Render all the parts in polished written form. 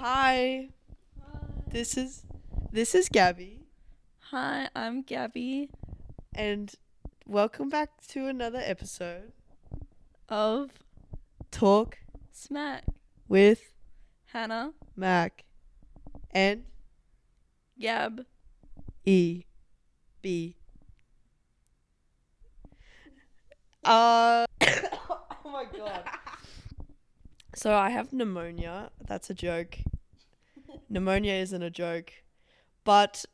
Hi. Hi. This is Gabby, Hi, I'm Gabby and welcome back to another episode of Talk Smack. with Hannah, Mac and Gab. E B. Oh my god. So I have pneumonia. That's a joke. Pneumonia isn't a joke. But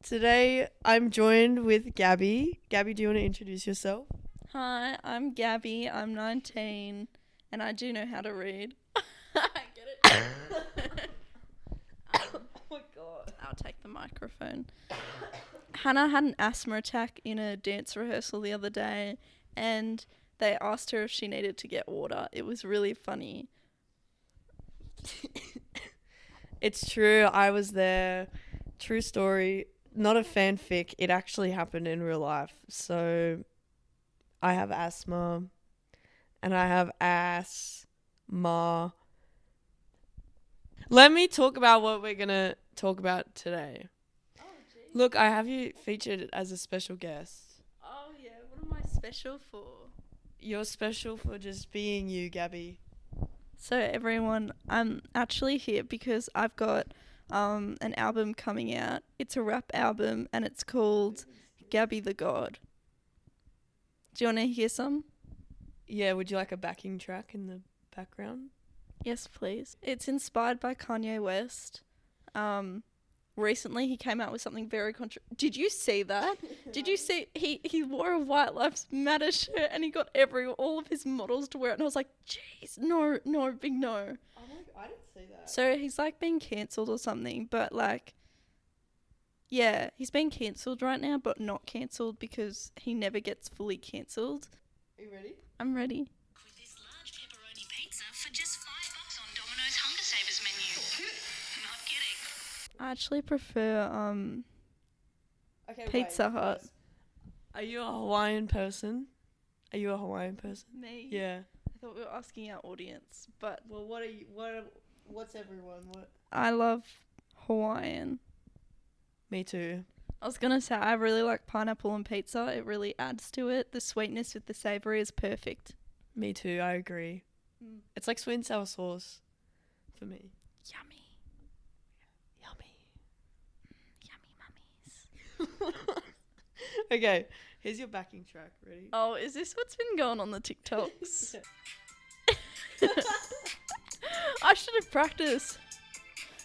today I'm joined with Gabby. Gabby, do you want to introduce yourself? Hi, I'm Gabby. I'm 19 and I do know how to read. Get it? Oh my god. I'll take the microphone. Hannah had an asthma attack in a dance rehearsal the other day and they asked her if she needed to get water. It was really funny. It's true. I was there. True story. Not a fanfic. It actually happened in real life. So I have asthma and I have asthma. Let me talk about what we're going to talk about today. Oh, geez. Look, I have you featured as a special guest. Oh, yeah. What am I special for? You're special for just being you, Gabby. So everyone, I'm actually here because I've got an album coming out. It's a rap album and it's called Gabby the God. Do you want to hear some? Yeah, would you like a backing track in the background? Yes, please. It's inspired by Kanye West. Recently he came out with something very Did you see that? Did you see he wore a White Lives Matter shirt and he got all of his models to wear it and I was like, jeez, no, big no. Oh my, I didn't see that. So he's like being cancelled or something, but like, yeah, he's being cancelled right now, but not cancelled because he never gets fully cancelled. Are you ready? I'm ready. With this large pepperoni pizza for just $5 on Domino's Hunger Savers menu. Not kidding. I actually prefer Okay, Pizza wait, Hut. first. Are you a Hawaiian person? Are you a Hawaiian person? Me. Yeah. I thought we were asking our audience, but Well, what's everyone? What? I love Hawaiian. Me too. I was gonna say I really like pineapple on pizza. It really adds to it. The sweetness with the savory is perfect. Me too. I agree. It's like sweet and sour sauce for me. Yummy. Yummy. Yummy mummies. Okay, here's your backing track. Ready? Oh, is this what's been going on the TikToks? I should have practiced.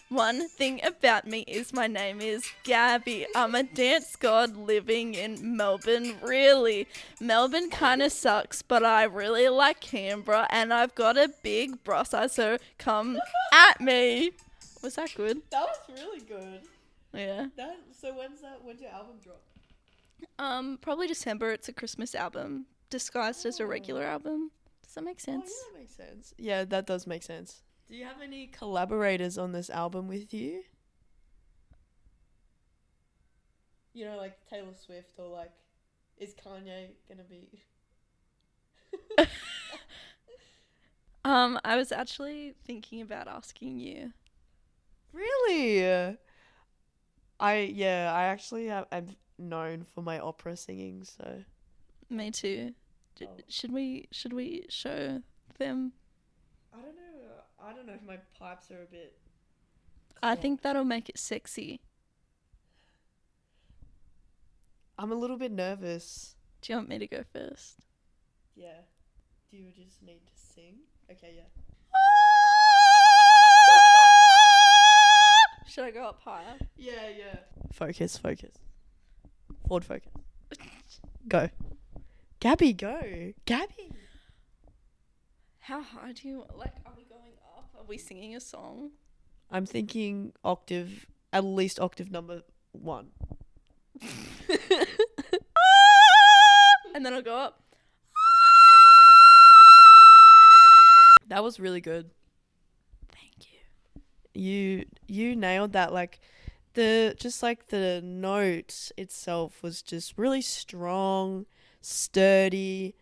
One thing about me is my name is Gabby. I'm a dance god living in Melbourne, really. Melbourne kind of sucks, but I really like Canberra and I've got a big bra size, so come at me. Was that good? That was really good. Yeah. So when's your album drop? Probably December. It's a Christmas album disguised as a regular album. Does that make sense? Oh, yeah, that makes sense. Yeah, that does make sense. Do you have any collaborators on this album with you? You know, like Taylor Swift or like, is Kanye gonna be? I was actually thinking about asking you. Really? I actually I'm known for my opera singing, so. Me too. Oh. Should we show them? I don't know if my pipes are a bit. I think that'll make it sexy. I'm a little bit nervous. Do you want me to go first? Yeah. Do you just need to sing? Okay, yeah. Should I go up higher? Yeah. Focus. Forward focus. Go. Gabby, go. Gabby. How high do you like? Are we going up? Are we singing a song? I'm thinking octave, at least octave number 1. And then I'll go up. That was really good. Thank you. You nailed that. Like the note itself was just really strong, sturdy.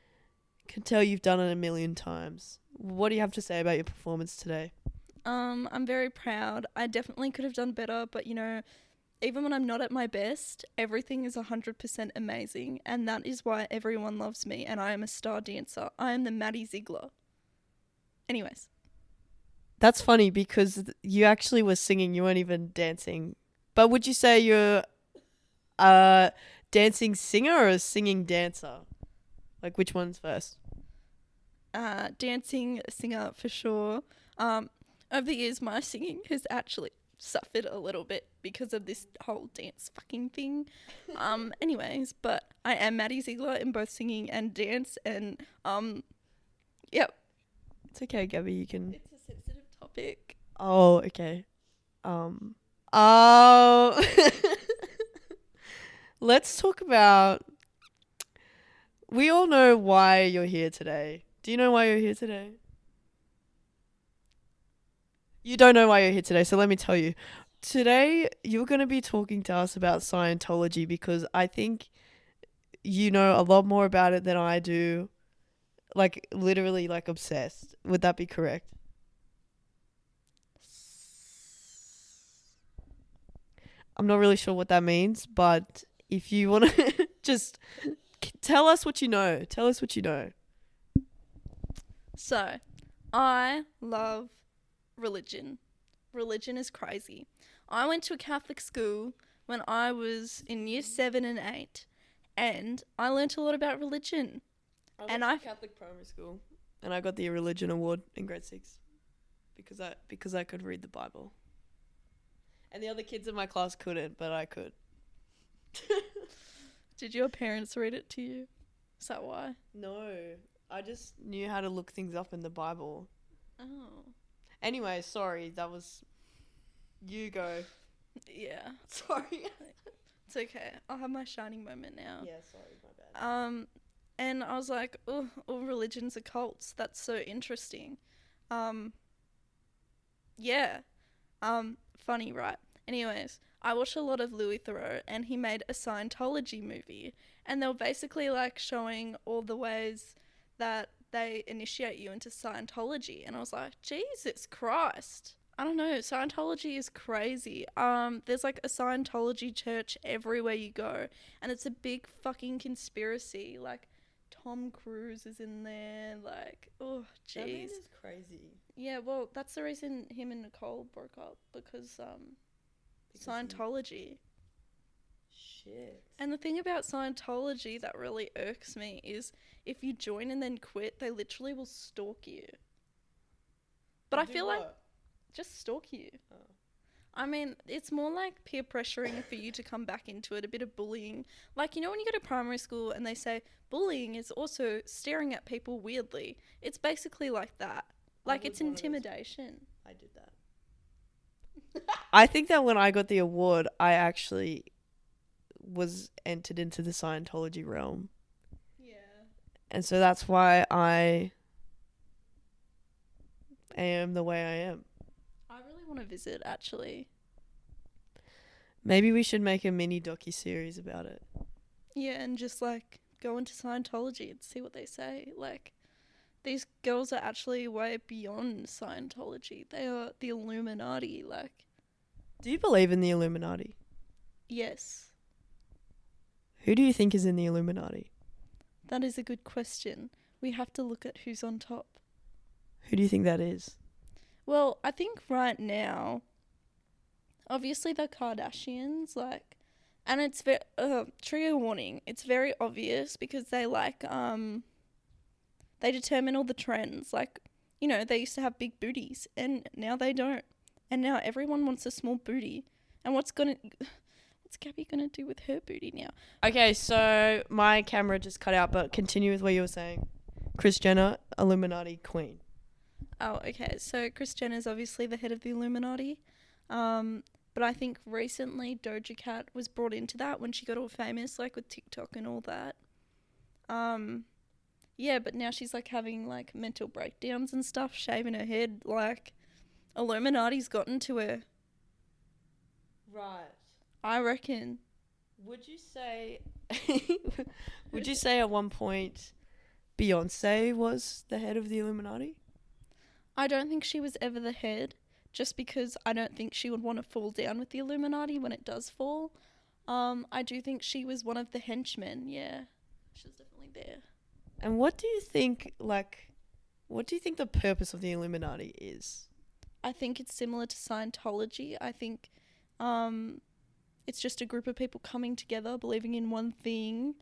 Can tell you've done it a million times. What do you have to say about your performance today? I'm very proud. I definitely could have done better, but you know, even when I'm not at my best, everything is 100% amazing, and that is why everyone loves me, and I am a star dancer. I am the Maddie Ziegler. Anyways. That's funny because you actually were singing. You weren't even dancing. But would you say you're a dancing singer or a singing dancer? Like, which one's first? Dancing singer for sure. Over the years, my singing has actually suffered a little bit because of this whole dance fucking thing. Anyways, but I am Maddie Ziegler in both singing and dance, and yep. It's okay, Gabby. You can. It's a sensitive topic. Oh, okay. Oh. Let's talk about. We all know why you're here today. Do you know why you're here today? You don't know why you're here today, so let me tell you. Today, you're going to be talking to us about Scientology because I think you know a lot more about it than I do. Like, literally, like, obsessed. Would that be correct? I'm not really sure what that means, but if you want to just tell us what you know. Tell us what you know. So, I love religion. Religion is crazy. I went to a Catholic school when I was in year 7 and 8, and I learnt a lot about religion. I went to Catholic primary school, and I got the religion award in grade 6 because I could read the Bible. And the other kids in my class couldn't, but I could. Did your parents read it to you? Is that why? No, I just knew how to look things up in the Bible. Oh. Anyway, sorry, that was... You go. Yeah. Sorry. It's okay. I'll have my shining moment now. Yeah, sorry, my bad. And I was like, oh, all religions are cults. That's so interesting. Yeah. Funny, right? Anyways, I watched a lot of Louis Theroux, and he made a Scientology movie, and they were basically like showing all the ways that they initiate you into Scientology, and I was like, Jesus Christ. I don't know, Scientology is crazy. There's like a Scientology church everywhere you go, and it's a big fucking conspiracy. Like, Tom Cruise is in there, like, oh, jeez. That man is crazy. Yeah, well, that's the reason him and Nicole broke up, because Scientology. Shit. And the thing about Scientology that really irks me is if you join and then quit, they literally will stalk you. But I feel like just stalk you. Oh. I mean, it's more like peer pressuring for you to come back into it, a bit of bullying. Like, you know when you go to primary school and they say bullying is also staring at people weirdly? It's basically like that. Like, it's intimidation. I did that. I think that when I got the award, I actually was entered into the Scientology realm. Yeah. And so that's why I am the way I am. I really want to visit, actually. Maybe we should make a mini docu-series about it. Yeah, and just, like, go into Scientology and see what they say. Like, these girls are actually way beyond Scientology. They are the Illuminati, like. Do you believe in the Illuminati? Yes. Who do you think is in the Illuminati? That is a good question. We have to look at who's on top. Who do you think that is? Well, I think right now, obviously the Kardashians, like, and it's very, trigger warning, it's very obvious because they, like, they determine all the trends. Like, you know, they used to have big booties and now they don't. And now everyone wants a small booty. And what's Gabby gonna do with her booty now? Okay, so my camera just cut out, but continue with what you were saying. Kris Jenner, Illuminati queen. Oh, okay. So Kris Jenner is obviously the head of the Illuminati. But I think recently Doja Cat was brought into that when she got all famous, like with TikTok and all that. Yeah, but now she's like having like mental breakdowns and stuff, shaving her head. Like, Illuminati's gotten to her. Right. I reckon. Would you say at one point Beyonce was the head of the Illuminati? I don't think she was ever the head, just because I don't think she would want to fall down with the Illuminati when it does fall. I do think she was one of the henchmen. Yeah, she was definitely there. And what do you think the purpose of the Illuminati is? I think it's similar to Scientology. I think it's just a group of people coming together, believing in one thing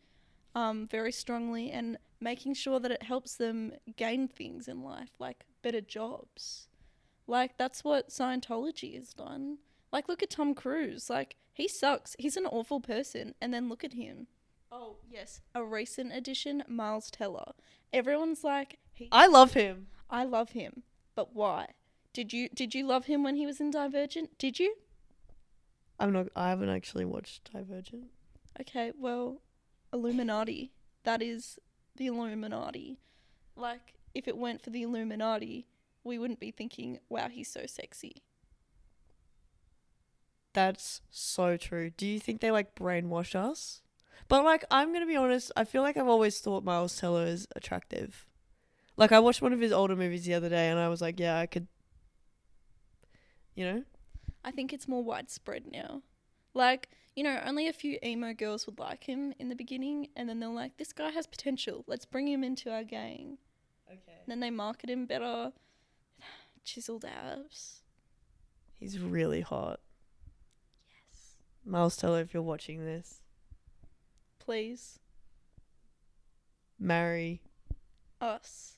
very strongly, and making sure that it helps them gain things in life, like better jobs. Like, that's what Scientology has done. Like, look at Tom Cruise. Like, he sucks. He's an awful person. And then look at him. Oh, yes. A recent addition, Miles Teller. Everyone's like, I love him. I love him. But why? Did you love him when he was in Divergent? Did you? I haven't actually watched Divergent. Okay, well, Illuminati. That is the Illuminati. Like, if it weren't for the Illuminati, we wouldn't be thinking, wow, he's so sexy. That's so true. Do you think they like brainwash us? But like, I'm gonna be honest, I feel like I've always thought Miles Teller is attractive. Like, I watched one of his older movies the other day and I was like, yeah, I could, you know? I think it's more widespread now. Like, you know, only a few emo girls would like him in the beginning, and then they're like, this guy has potential. Let's bring him into our gang. Okay. And then they market him better. Chiseled abs. He's really hot. Yes. Miles Teller, if you're watching this, Please. marry, Us.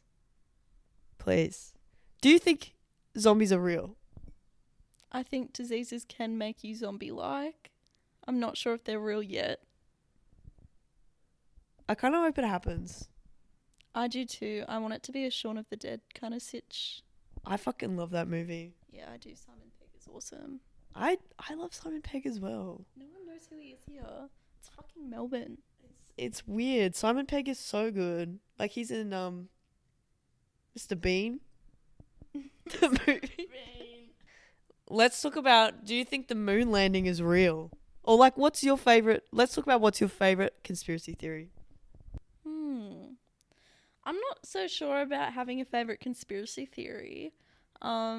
please. Do you think zombies are real? I think diseases can make you zombie-like. I'm not sure if they're real yet. I kind of hope it happens. I do too. I want it to be a Shaun of the Dead kind of sitch. I fucking love that movie. Yeah, I do. Simon Pegg is awesome. I love Simon Pegg as well. No one knows who he is here. It's fucking Melbourne. It's weird. Simon Pegg is so good. Like, he's in Mr. Bean. The movie. Let's talk about, do you think the moon landing is real? Or like, let's talk about what's your favorite conspiracy theory? I'm not so sure about having a favorite conspiracy theory. I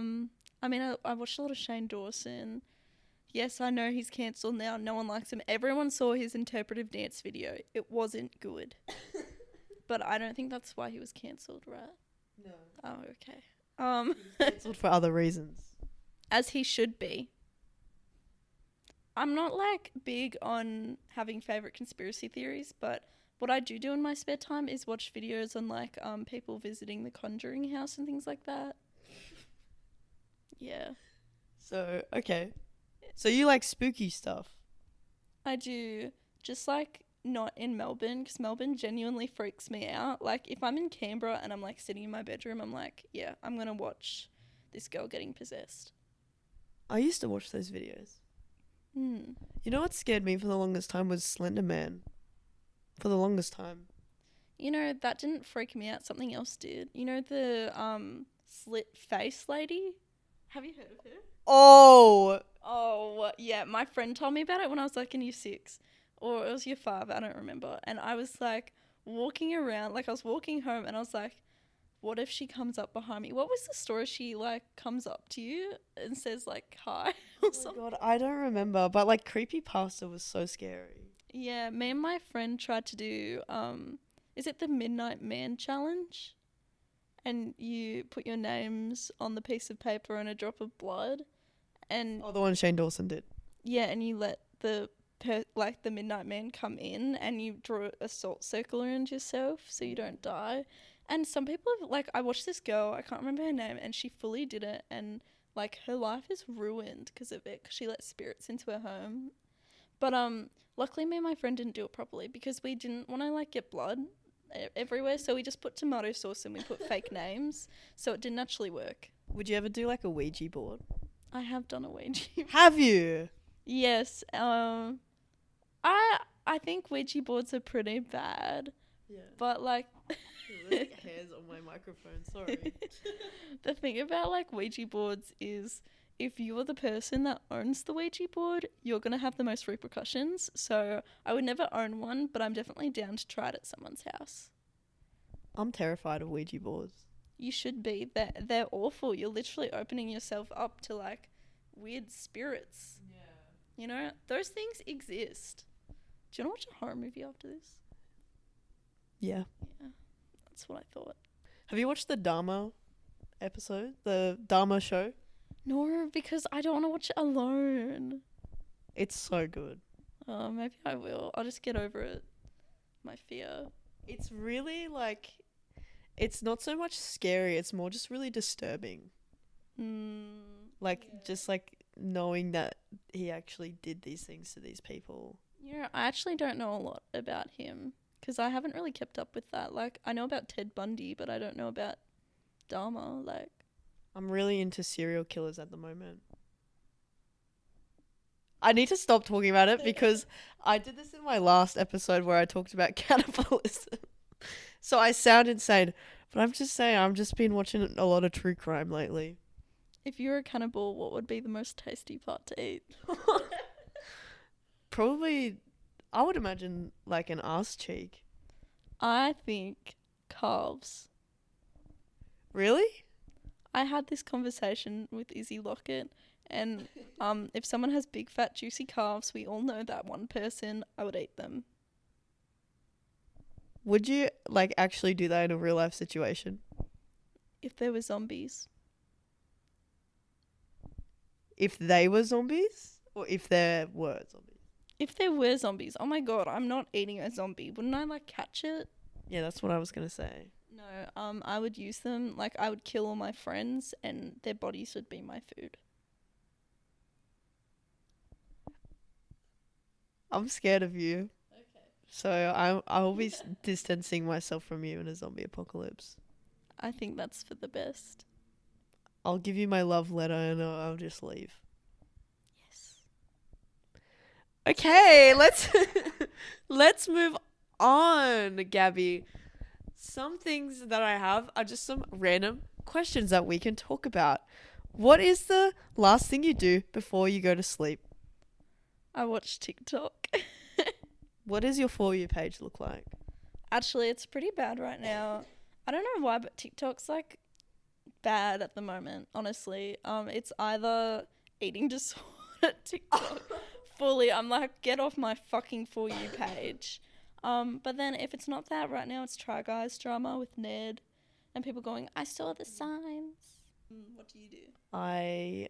mean, I watched a lot of Shane Dawson. Yes, I know he's cancelled now. No one likes him. Everyone saw his interpretive dance video. It wasn't good. But I don't think that's why he was cancelled, right? No. Oh, okay. Cancelled for other reasons. As he should be. I'm not like big on having favorite conspiracy theories, but what I do in my spare time is watch videos on like people visiting the Conjuring house and things like that. Yeah. So, okay. So you like spooky stuff? I do. Just like not in Melbourne, because Melbourne genuinely freaks me out. Like if I'm in Canberra and I'm like sitting in my bedroom, I'm like, yeah, I'm going to watch this girl getting possessed. I used to watch those videos. Hmm. You know what scared me for the longest time was Slender Man. For the longest time. You know, that didn't freak me out. Something else did. You know the slit face lady? Have you heard of her? Oh, yeah. My friend told me about it when I was like in year 6. Or it was year 5. I don't remember. And I was like walking around. Like I was walking home and I was like, what if she comes up behind me? What was the story? She like comes up to you and says like hi or Oh something. my god, I don't remember. But like creepypasta was so scary. Yeah, me and my friend tried to do, is it the Midnight Man challenge? And you put your names on the piece of paper and a drop of blood. And Oh, the one Shane Dawson did. yeah, and you let the Midnight Man come in and you draw a salt circle around yourself so you don't die. And some people have, like, I watched this girl, I can't remember her name, and she fully did it. And, like, her life is ruined because of it, because she let spirits into her home. But, luckily me and my friend didn't do it properly because we didn't want to, like, get blood everywhere. So we just put tomato sauce and we put fake names. So it didn't actually work. Would you ever do like a Ouija board? I have done a Ouija board. Have you? Yes. I think Ouija boards are pretty bad. Yeah. But, like... hairs on my microphone, sorry. The thing about like Ouija boards is if you're the person that owns the Ouija board, you're going to have the most repercussions. So I would never own one, but I'm definitely down to try it at someone's house. I'm terrified of Ouija boards. You should be. They're awful. You're literally opening yourself up to like weird spirits. Yeah. You know, those things exist. Do you want to watch a horror movie after this? Yeah. Yeah. That's what I thought. Have you watched the Dharma episode? The Dharma show? No, because I don't want to watch it alone. It's so good. Maybe I will. I'll just get over it. My fear. It's really like, it's not so much scary, it's more just really disturbing. Just like knowing that he actually did these things to these people. You know, I actually don't know a lot about him because I haven't really kept up with that. Like, I know about Ted Bundy, but I don't know about Dharma. Like, I'm really into serial killers at the moment. I need to stop talking about it because I did this in my last episode where I talked about cannibalism. So I sound insane, but I'm just saying I've just been watching a lot of true crime lately. if you're a cannibal, what would be the most tasty part to eat? Probably, I would imagine like an ass cheek. I think calves. Really? I had this conversation with Izzy Lockett, and if someone has big, fat, juicy calves, we all know that one person, I would eat them. Would you like actually do that in a real life situation? If there were zombies. If they were zombies? Or if there were zombies? If there were zombies, oh my god, I'm not eating a zombie. Wouldn't I like catch it? Yeah, that's what I was going to say. No, I would use them. Like, I would kill all my friends and their bodies would be my food. I'm scared of you. Okay. So I'll be distancing myself from you in a zombie apocalypse. I think that's for the best. I'll give you my love letter and I'll just leave. Yes. Okay, let's move on, Gabby. Some things that I have are just some random questions that we can talk about. What is the last thing you do before you go to sleep? I watch TikTok. What does your For You page look like? Actually, it's pretty bad right now. I don't know why, but TikTok's like bad at the moment, honestly. It's either eating disorder TikTok. Fully, I'm like, get off my fucking For You page. But then if it's not that right now, it's Try Guys drama with Ned and people going, I saw the signs. What do you do? I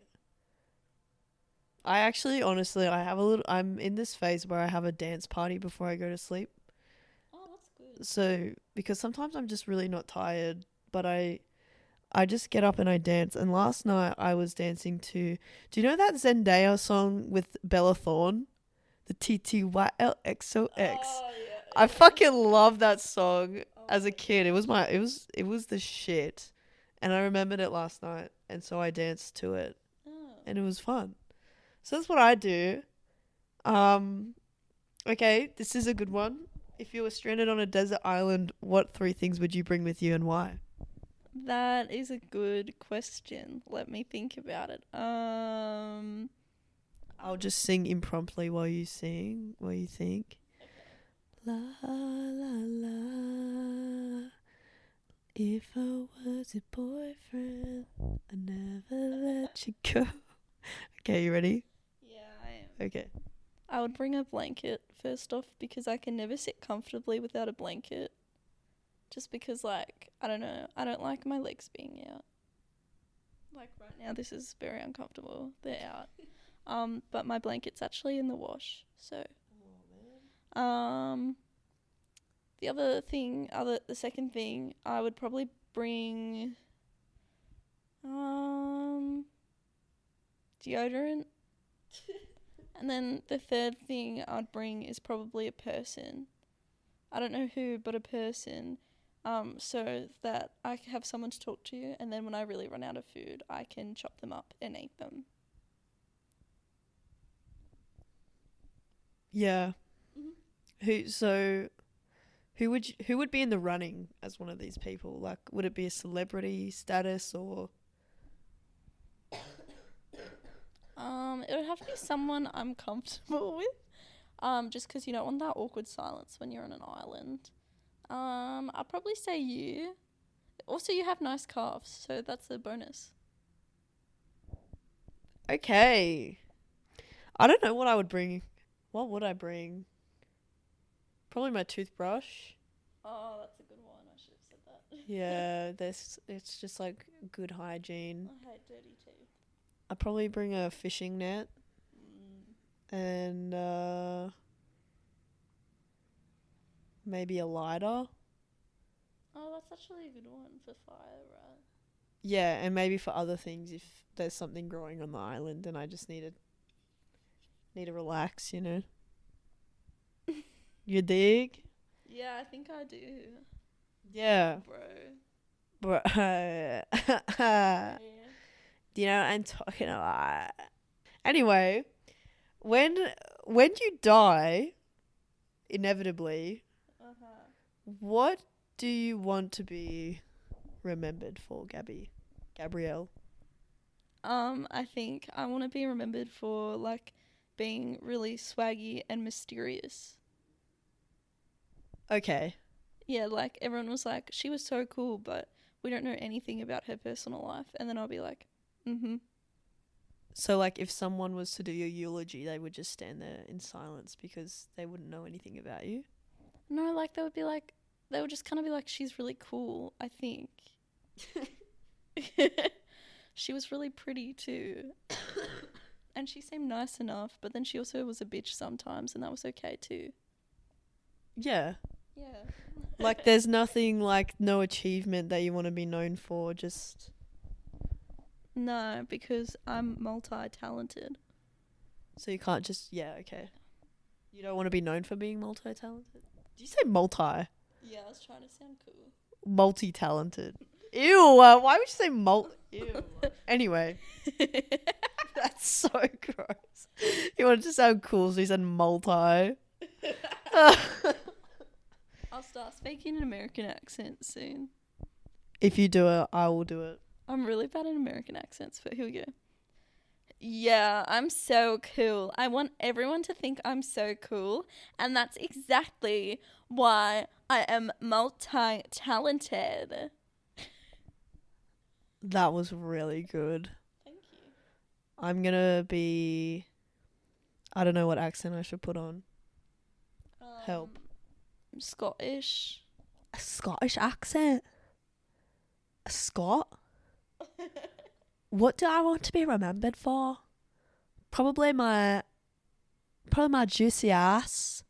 actually, honestly, I'm in this phase where I have a dance party before I go to sleep. Oh, that's good. So, because sometimes I'm just really not tired, but I just get up and I dance. And last night I was dancing to, do you know that Zendaya song with Bella Thorne? The TTYLXOX. Oh, yeah. I fucking love that song as a kid. It was the shit. And I remembered it last night, and so I danced to it. Oh. And it was fun. So that's what I do. Okay, this is a good one. If you were stranded on a desert island, what 3 things would you bring with you and why? That is a good question. Let me think about it. I'll just sing impromptu while you think. La la la. If I was your boyfriend, I'd never let you go. Okay, you ready? Yeah, I am. Okay. I would bring a blanket first off because I can never sit comfortably without a blanket. Just because, like, I don't know, I don't like my legs being out. Like right now, this is very uncomfortable. They're out. But my blanket's actually in the wash, so. The second thing, I would probably bring, deodorant. And then the third thing I'd bring is probably a person. I don't know who, but a person. So that I can have someone to talk to, and then when I really run out of food, I can chop them up and eat them. Yeah. Mm-hmm. Who would be in the running as one of these people? Like, would it be a celebrity status or? It would have to be someone I'm comfortable with. Just because you don't want that awkward silence when you're on an island. I'll probably say you. Also, you have nice calves, so that's a bonus. Okay. I don't know what I would bring. What would I bring? Probably my toothbrush. Oh, that's a good one. I should have said that. Yeah, it's just like good hygiene. I hate dirty teeth. I'd probably bring a fishing net and maybe a lighter. Oh, that's actually a good one for fire, right? Yeah, and maybe for other things if there's something growing on the island and I just need to relax, you know. You dig? Yeah, I think I do, Yeah. bro. But Yeah. do you know what I'm talking about? Anyway, when you die, inevitably, what do you want to be remembered for, Gabrielle? I think I want to be remembered for like being really swaggy and mysterious. Okay. Yeah, like everyone was like, she was so cool, but we don't know anything about her personal life. And then I'll be like, So, like, if someone was to do your eulogy, they would just stand there in silence because they wouldn't know anything about you? No, like they would just kind of be like, she's really cool, I think. She was really pretty too. And she seemed nice enough, but then she also was a bitch sometimes, and that was okay too. Yeah. Yeah. Like, there's nothing, like, no achievement that you want to be known for, just... No, because I'm multi-talented. So you can't just... Yeah, okay. You don't want to be known for being multi-talented? Did you say multi? Yeah, I was trying to sound cool. Multi-talented. Ew, why would you say Ew. Anyway. That's so gross. You wanted to sound cool, so you said multi. I'll start speaking an American accent soon. If you do it, I will do it. I'm really bad at American accents, but here we go. Yeah, I'm so cool. I want everyone to think I'm so cool, and that's exactly why I am multi-talented. That was really good. Thank you. I'm gonna be... I don't know what accent I should put on. Help. Scottish. A Scottish accent? A Scot? What do I want to be remembered for? Probably my juicy ass.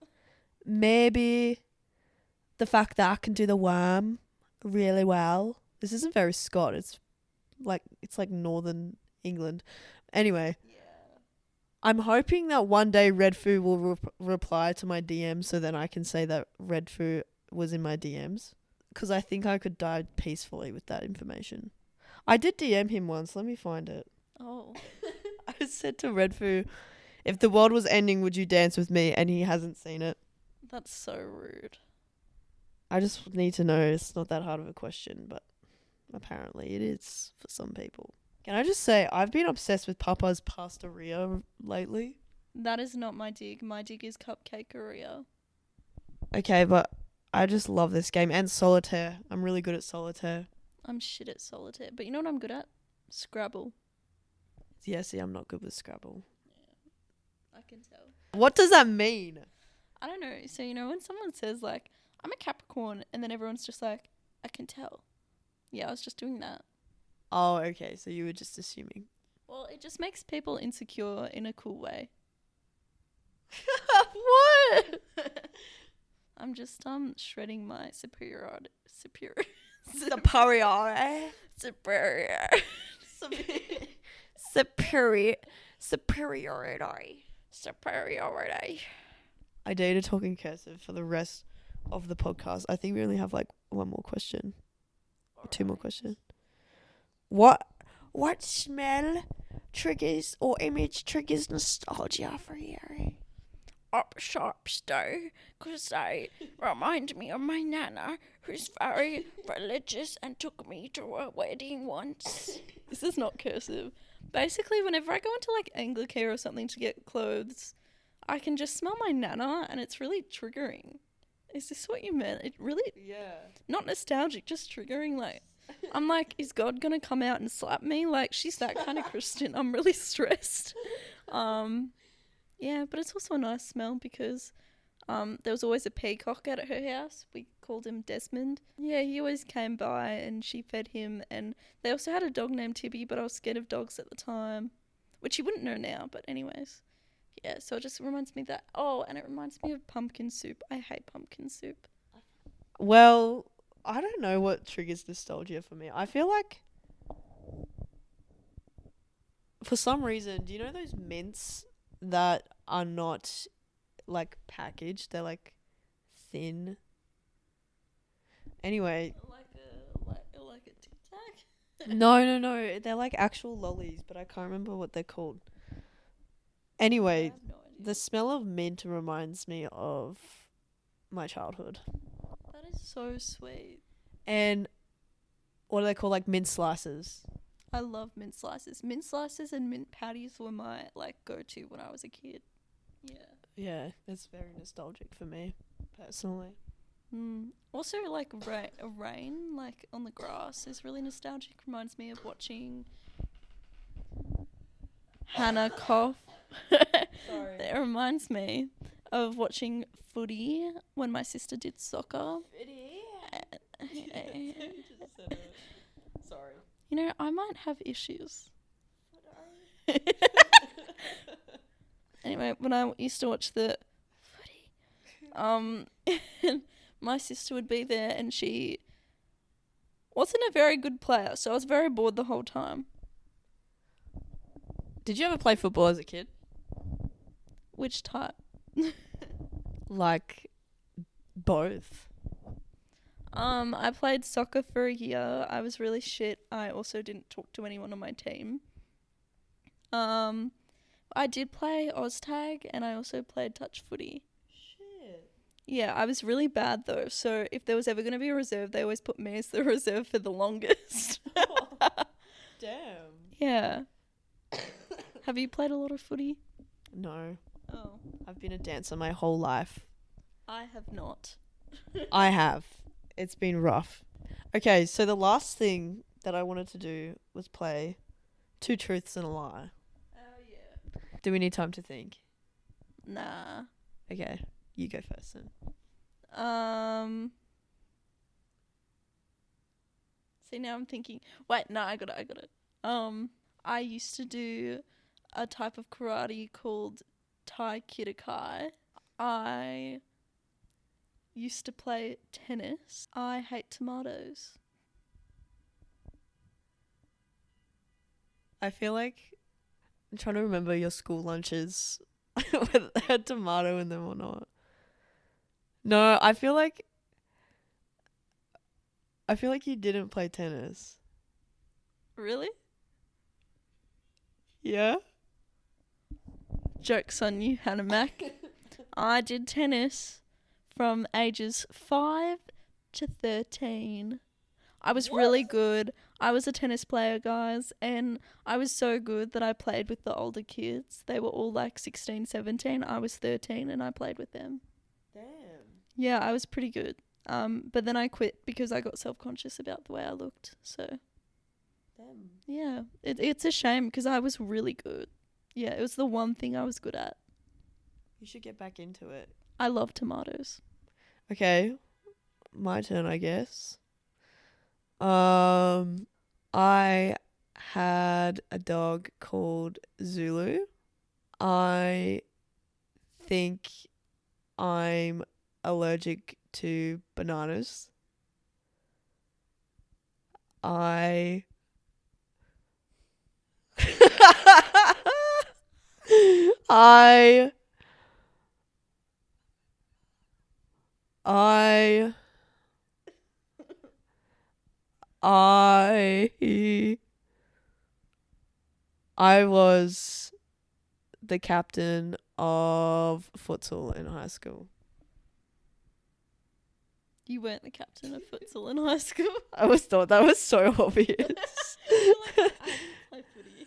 Maybe the fact that I can do the worm really well. This isn't very Scot. It's like Northern England. Anyway. Yeah. I'm hoping that one day Redfoo will reply to my DMs so then I can say that Redfoo was in my DMs. Because I think I could die peacefully with that information. I did DM him once. Let me find it. Oh. I said to Redfoo, if the world was ending, would you dance with me? And he hasn't seen it. That's so rude. I just need to know. It's not that hard of a question, but apparently it is for some people. Can I just say, I've been obsessed with Papa's Pastaria lately. That is not my dig. My dig is Cupcakeria. Okay, but I just love this game. And Solitaire. I'm really good at Solitaire. I'm shit at solitaire. But you know what I'm good at? Scrabble. Yeah, see, I'm not good with Scrabble. Yeah, I can tell. What does that mean? I don't know. So, you know, when someone says, like, I'm a Capricorn, and then everyone's just like, I can tell. Yeah, I was just doing that. Oh, okay. So you were just assuming. Well, it just makes people insecure in a cool way. What? I'm just shredding my superiority. Superiority. Superiority. I dare to talk in cursive for the rest of the podcast. I think we only have like one more question. Or two more questions. What smell triggers or image triggers nostalgia for you? Up sharps though, 'cause they remind me of my nana, who's very religious and took me to a wedding once. This is not cursive. Basically, whenever I go into like Anglicare or something to get clothes, I can just smell my nana, and it's really triggering. Is this what you meant? It really Yeah. not nostalgic, just triggering. Like I'm like, is God gonna come out and slap me? Like, she's that kind of Christian. I'm really stressed. Yeah, but it's also a nice smell because there was always a peacock out at her house. We called him Desmond. Yeah, he always came by and she fed him. And they also had a dog named Tibby, but I was scared of dogs at the time, which you wouldn't know now. But anyways, yeah, so it just reminds me that. Oh, and it reminds me of pumpkin soup. I hate pumpkin soup. Well, I don't know what triggers nostalgia for me. I feel like for some reason, do you know those mints that are not like packaged? They're like thin. Anyway, Like a Tic Tac. no. They're like actual lollies, but I can't remember what they're called. Anyway, I have no idea. the smell of mint reminds me of my childhood. That is so sweet. And what do they call, like, mint slices? I love mint slices. Mint slices and mint patties were my like go-to when I was a kid. Yeah. Yeah, it's very nostalgic for me, personally. Also, like rain, like on the grass, is really nostalgic. Reminds me of watching Hannah cough. Sorry. It reminds me of watching footy when my sister did soccer. Sorry. You know, I might have issues. Anyway, when I used to watch the footy, my sister would be there and she wasn't a very good player, so I was very bored the whole time. Did you ever play football as a kid? Which type? Like, both. I played soccer for a year. I was really shit. I also didn't talk to anyone on my team. I did play Oztag and I also played touch footy. Shit. Yeah, I was really bad though. So if there was ever going to be a reserve, they always put me as the reserve for the longest. Damn. Yeah. Have you played a lot of footy? No. Oh. I've been a dancer my whole life. I have not. I have. It's been rough. Okay, so the last thing that I wanted to do was play Two Truths and a Lie. Oh, yeah. Do we need time to think? Nah. Okay, you go first then. See, now I'm thinking. Wait, no, I got it. I used to do a type of karate called Tai Kitakai. I used to play tennis. I hate tomatoes. I feel like I'm trying to remember your school lunches whether they had tomato in them or not. No, I feel like you didn't play tennis. Really? Yeah? Joke's on you, Hannah Mac. I did tennis from ages 5 to 13. I was really good. I was a tennis player, guys, and I was so good that I played with the older kids. They were all like 16, 17. I was 13 and I played with them. Damn. Yeah, I was pretty good. But then I quit because I got self-conscious about the way I looked. So, Damn. yeah, it's a shame because I was really good. Yeah, it was the one thing I was good at. You should get back into it. I love tomatoes. Okay, my turn, I guess. I had a dog called Zulu. I think I'm allergic to bananas. I I I was the captain of futsal in high school. You weren't the captain of futsal in high school. I was thought that was so obvious. I didn't play footy.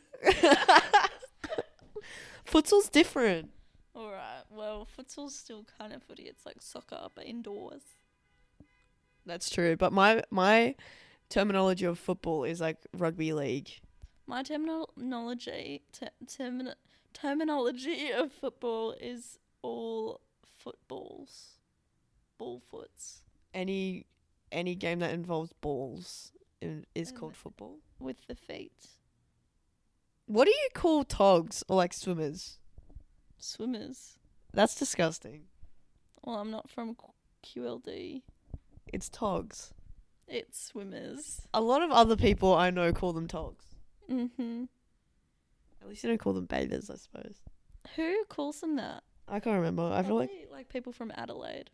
Futsal's different. Alright, well, futsal's still kind of footy. It's like soccer, but indoors. That's true, but my terminology of football is like rugby league. My terminology of football is all footballs. Ball foots. Any game that involves balls is And called football. with the feet. What do you call togs or like swimmers? Swimmers. That's disgusting. Well, I'm not from QLD. It's togs. It's swimmers. A lot of other people I know call them togs. Mm-hmm. At least you don't call them bathers, I suppose. Who calls them that? I can't remember. I feel like Probably, people from Adelaide.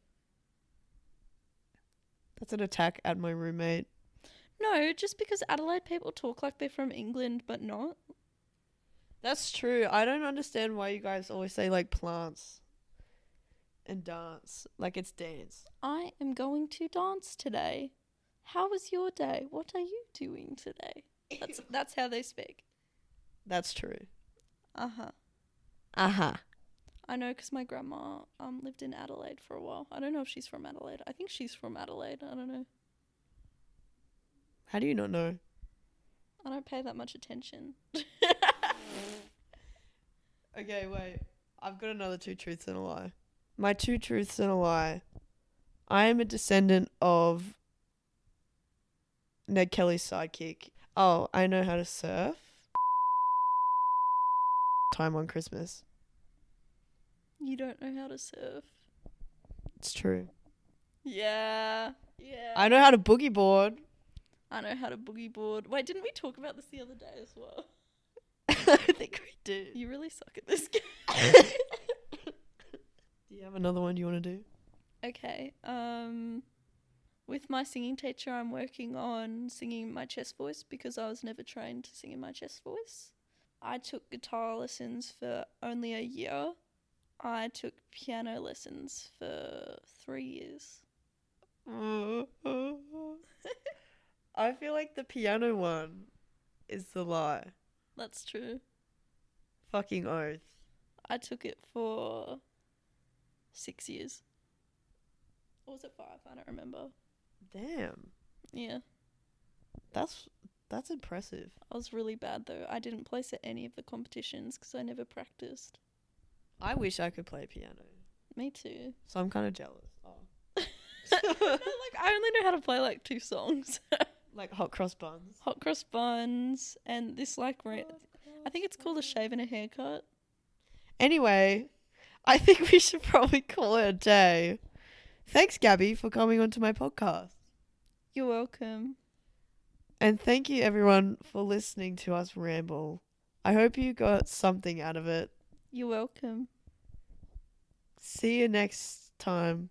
that's an attack at my roommate. No, just because Adelaide people talk like they're from England, but not. That's true. I don't understand why you guys always say like plants and dance. Like it's dance. I am going to dance today. How was your day? What are you doing today? That's how they speak. That's true. Uh-huh. Uh-huh. I know because my grandma lived in Adelaide for a while. I don't know if she's from Adelaide. I think she's from Adelaide. I don't know. How do you not know? I don't pay that much attention. Okay, wait. I've got another 2 truths and a lie. My 2 truths and a lie. I am a descendant of Ned Kelly's sidekick. Oh, I know how to surf. Time on Christmas. You don't know how to surf. It's true. Yeah. Yeah. I know how to boogie board. I know how to boogie board. Wait, didn't we talk about this the other day as well? I think we did. You really suck at this game. Do you have another one you want to do? Okay. With my singing teacher, I'm working on singing my chest voice because I was never trained to sing in my chest voice. I took guitar lessons for only a year. I took piano lessons for 3 years. I feel like the piano one is the lie. That's true. Fucking oath. I took it for 6 years. Or was it 5? I don't remember. Damn. Yeah. That's impressive. I was really bad though. I didn't place at any of the competitions because I never practiced. I wish I could play piano. Me too. So I'm kind of jealous. Oh. No, I only know how to play 2 songs. Like hot cross buns. Hot cross buns and this I think it's called a shave and a haircut. Anyway, I think we should probably call it a day. Thanks, Gabby, for coming onto my podcast. You're welcome. And thank you, everyone, for listening to us ramble. I hope you got something out of it. You're welcome. See you next time.